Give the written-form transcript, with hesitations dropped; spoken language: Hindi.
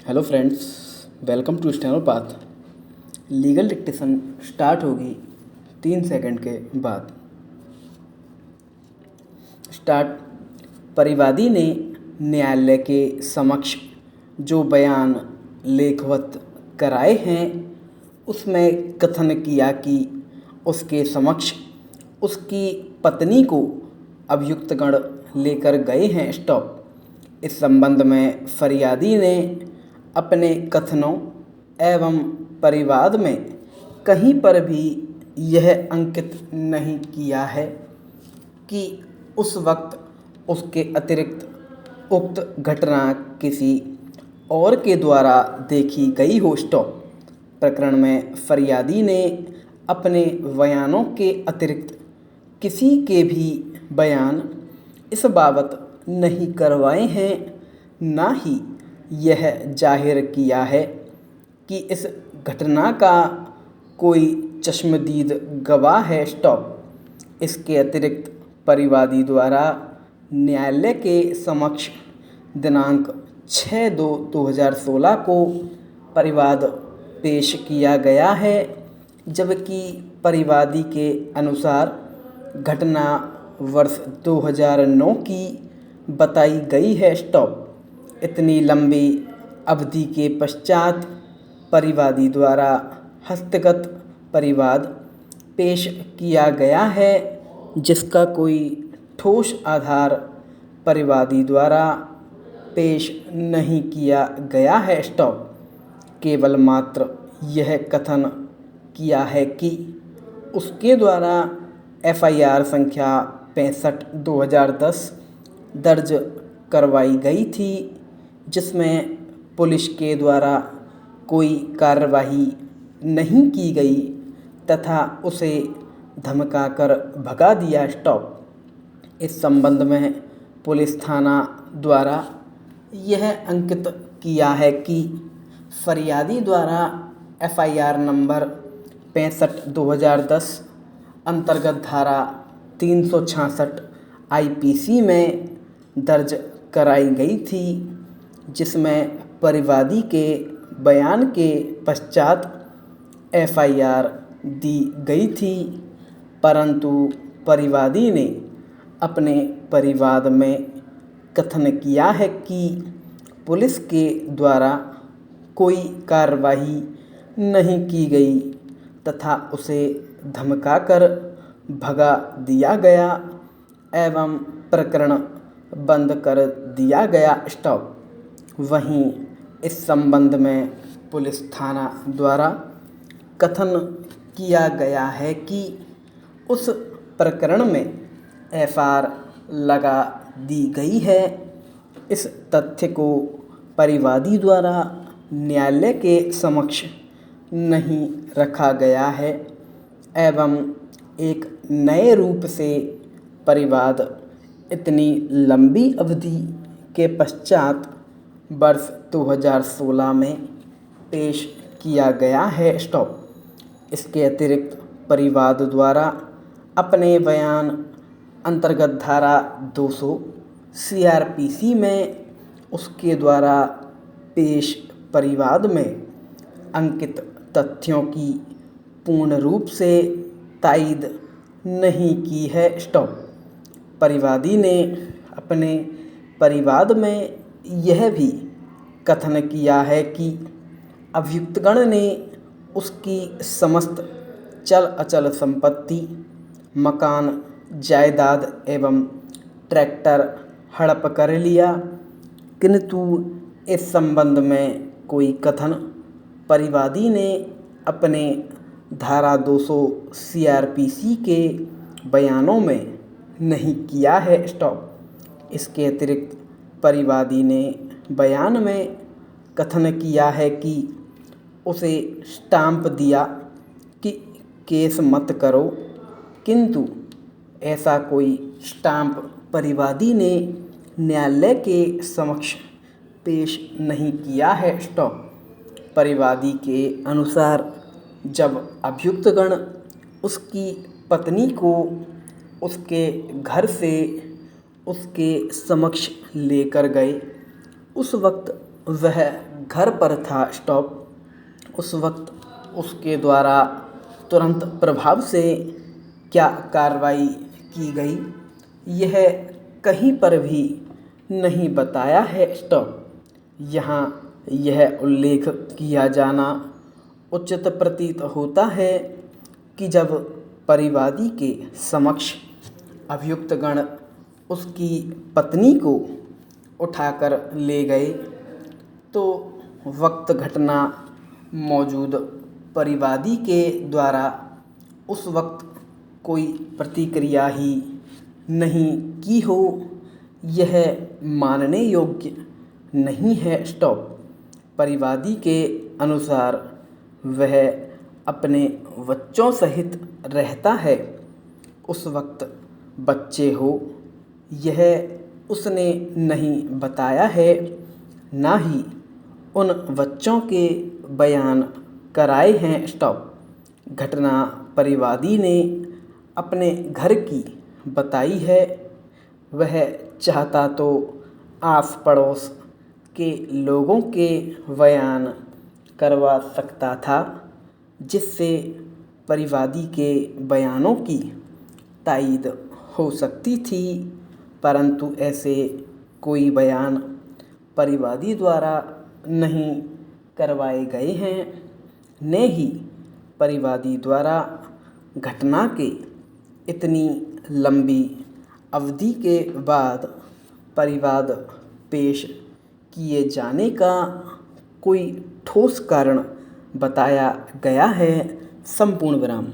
Hello friends, welcome to Stenor Path. Legal dictation start होगी 3 सेकंड के बाद। स्टार्ट। परिवादी ने न्यायालय के समक्ष जो बयान लेखवत कराए हैं उसमें कथन किया कि उसके समक्ष उसकी पत्नी को अभियुक्तगण लेकर गए हैं। स्टॉप। इस संबंध में फरियादी ने अपने कथनों एवं परिवाद में कहीं पर भी यह अंकित नहीं किया है कि उस वक्त उसके अतिरिक्त उक्त घटना किसी और के द्वारा देखी गई हो। स्टॉप। प्रकरण में फरियादी ने अपने बयानों के अतिरिक्त किसी के भी बयान इस बाबत नहीं करवाए हैं, ना ही यह जाहिर किया है कि इस घटना का कोई चश्मदीद गवाह है। स्टॉप। इसके अतिरिक्त परिवादी द्वारा न्यायालय के समक्ष दिनांक 6/2/2016 को परिवाद पेश किया गया है, जबकि परिवादी के अनुसार घटना वर्ष 2009 की बताई गई है। स्टॉप। इतनी लंबी अवधि के पश्चात परिवादी द्वारा हस्तगत परिवाद पेश किया गया है, जिसका कोई ठोस आधार परिवादी द्वारा पेश नहीं किया गया है। स्टॉप। केवल मात्र यह कथन किया है कि उसके द्वारा FIR संख्या 65/2010 दर्ज करवाई गई थी, जिसमें पुलिस के द्वारा कोई कार्रवाई नहीं की गई तथा उसे धमकाकर भगा दिया। स्टॉप। इस संबंध में पुलिस थाना द्वारा यह अंकित किया है कि फरियादी द्वारा FIR नंबर 65/2010 अंतर्गत धारा 366 IPC में दर्ज कराई गई थी, जिसमें परिवादी के बयान के पश्चात FIR दी गई थी, परंतु परिवादी ने अपने परिवाद में कथन किया है कि पुलिस के द्वारा कोई कार्रवाई नहीं की गई तथा उसे धमकाकर भगा दिया गया एवं प्रकरण बंद कर दिया गया। स्टॉप। वहीं इस संबंध में पुलिस थाना द्वारा कथन किया गया है कि उस प्रकरण में FR लगा दी गई है। इस तथ्य को परिवादी द्वारा न्यायालय के समक्ष नहीं रखा गया है एवं एक नए रूप से परिवाद इतनी लंबी अवधि के पश्चात वर्ष 2016 में पेश किया गया है। स्टॉप। इसके अतिरिक्त परिवाद द्वारा अपने बयान अंतर्गत धारा 200 CRPC में उसके द्वारा पेश परिवाद में अंकित तथ्यों की पूर्ण रूप से तायद नहीं की है। स्टॉप। परिवादी ने अपने परिवाद में यह भी कथन किया है कि अभियुक्तगण ने उसकी समस्त चल अचल संपत्ति, मकान, जायदाद एवं ट्रैक्टर हड़प कर लिया, किंतु इस संबंध में कोई कथन परिवादी ने अपने धारा 200 CRPC के बयानों में नहीं किया है। स्टॉप। इसके अतिरिक्त परिवादी ने बयान में कथन किया है कि उसे स्टाम्प दिया कि केस मत करो, किंतु ऐसा कोई स्टाम्प परिवादी ने न्यायालय के समक्ष पेश नहीं किया है। स्टॉप। परिवादी के अनुसार जब अभियुक्तगण उसकी पत्नी को उसके घर से उसके समक्ष लेकर गए, उस वक्त वह घर पर था स्टॉप। उस वक्त उसके द्वारा तुरंत प्रभाव से क्या कार्रवाई की गई, यह कहीं पर भी नहीं बताया है स्टॉप। यहाँ यह उल्लेख किया जाना उचित प्रतीत होता है कि जब परिवादी के समक्ष अभियुक्तगण उसकी पत्नी को उठाकर ले गए तो वक्त घटना मौजूद परिवादी के द्वारा उस वक्त कोई प्रतिक्रिया ही नहीं की हो, यह मानने योग्य नहीं है स्टॉप। परिवादी के अनुसार वह अपने बच्चों सहित रहता है। उस वक्त बच्चे हो यह उसने नहीं बताया है, ना ही उन बच्चों के बयान कराए हैं स्टॉप। घटना परिवादी ने अपने घर की बताई है। वह चाहता तो आस पड़ोस के लोगों के बयान करवा सकता था, जिससे परिवादी के बयानों की तायीद हो सकती थी, परंतु ऐसे कोई बयान परिवादी द्वारा नहीं करवाए गए हैं। न ही परिवादी द्वारा घटना के इतनी लंबी अवधि के बाद परिवाद पेश किए जाने का कोई ठोस कारण बताया गया है। संपूर्ण विराम।